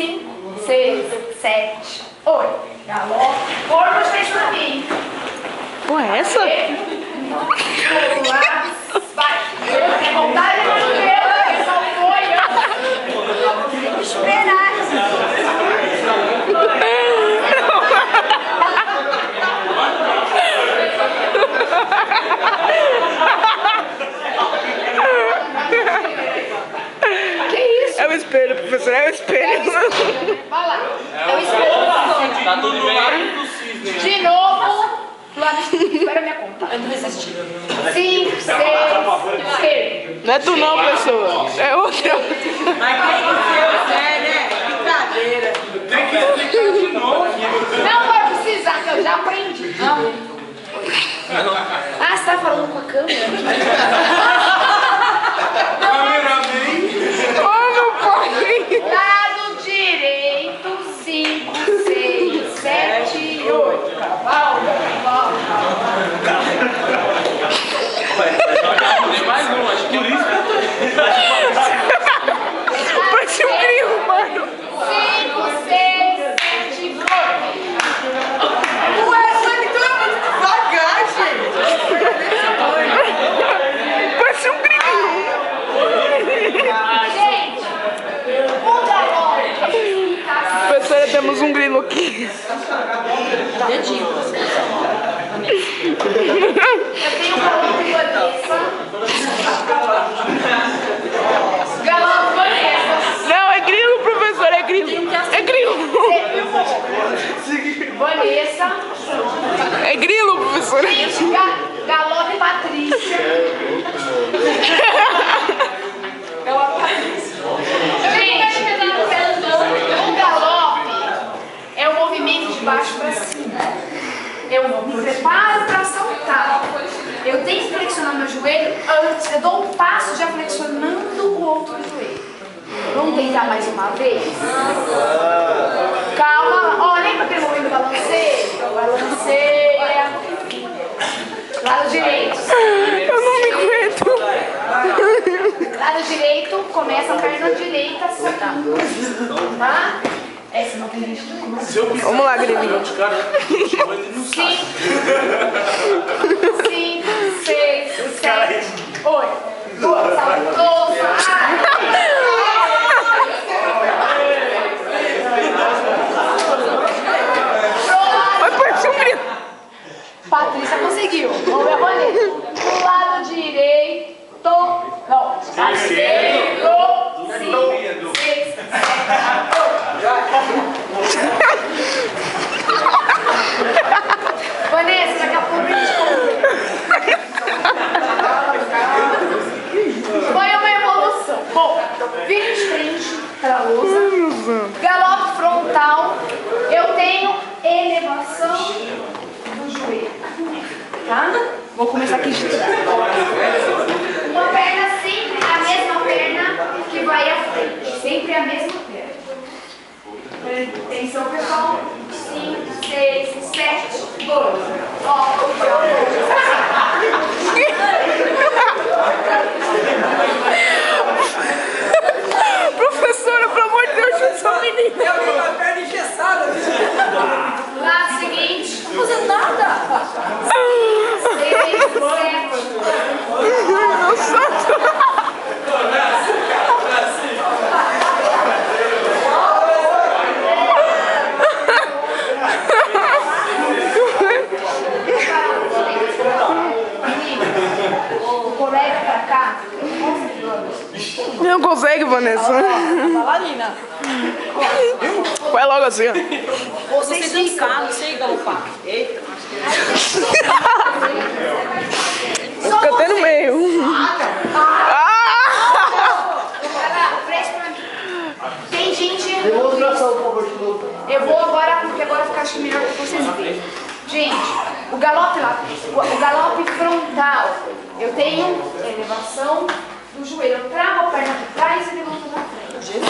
5, 6, 7, 8. Galope. Corpo de frente pra mim. Pô, é essa? Vamos lá. Vai. Tem vontade de ver. Só foi. Tem que esperar. É o espelho, professor, é o espelho. Vai lá. É o espelho. Tá tudo do lado do cisne. De novo. Do lado esquerdo. Espera minha conta. Eu não resisti. 5, 6, 7. Não é tu não, professor. É outra. Mas tem que ser o Zé, né? Brincadeira. Tem que explicar de novo. Não vai precisar, que eu já aprendi. Ah, você tá falando com a câmera? Cameraman. Oh, meu pai. Lado direito, 5, 6, 7, 8. Cavalo, cavalo, Tem mais um, acho que por isso. Parece um grilo, mano. 5, 6, 7, 8. Ué, só que tu é muito devagar, gente. Parece um grilo. Gente, o galope. Professora, temos um grilo aqui. Eu tenho galope Vanessa. Galope Vanessa. Não, é grilo, professor, é grilo. É grilo. Vanessa. É grilo, professor. Galope Patrícia. Galope Patrícia. Gente, o galope é o movimento de baixo para cima. Eu me preparo para saltar. Eu tenho que flexionar meu joelho antes. Eu dou um passo já flexionando o outro joelho. Vamos tentar mais uma vez? Calma. Ó, lembra aquele momento do balanceio? Balanceia. Lado direito. Eu não me aguento. Lado direito, começa a perna direita a soltar. Tá? É, senão tem gente que não começa. Vamos lá, grilinho. 5, 6, 7, 8. Boa, saltou, Vai parecer um grilo. Patrícia conseguiu. Vamos ver a roleta. Do lado direito. Não. Lado esquerdo. 5, 6, 7, 8. Vanessa, daqui a pouco a gente foi uma evolução. Bom, vira de frente para a lousa. Galope frontal. Eu tenho elevação do joelho. Tá? Vou começar aqui de trás. Uma perna sempre a mesma perna que vai à frente. Sempre a mesma perna. Atenção, pessoal. 5, 6, 7, 2. Ó, Professora, pelo amor de Deus, eu sou menina. Eu tenho uma perna engessada. lado seguinte. Não tô fazendo nada. 6, 7. Meu santo. O colega pra cá. Não consegue, Vanessa. Bailarina. Vai logo assim, ó. Você dançar, não sei galopar. Eita. Fica até no meio. Preste pra mim. Tem gente. Eu vou agora, porque agora fica acho que melhor pra vocês verem. Gente, o galope frontal, eu tenho elevação do joelho. Eu travo a perna de trás e levanto na frente.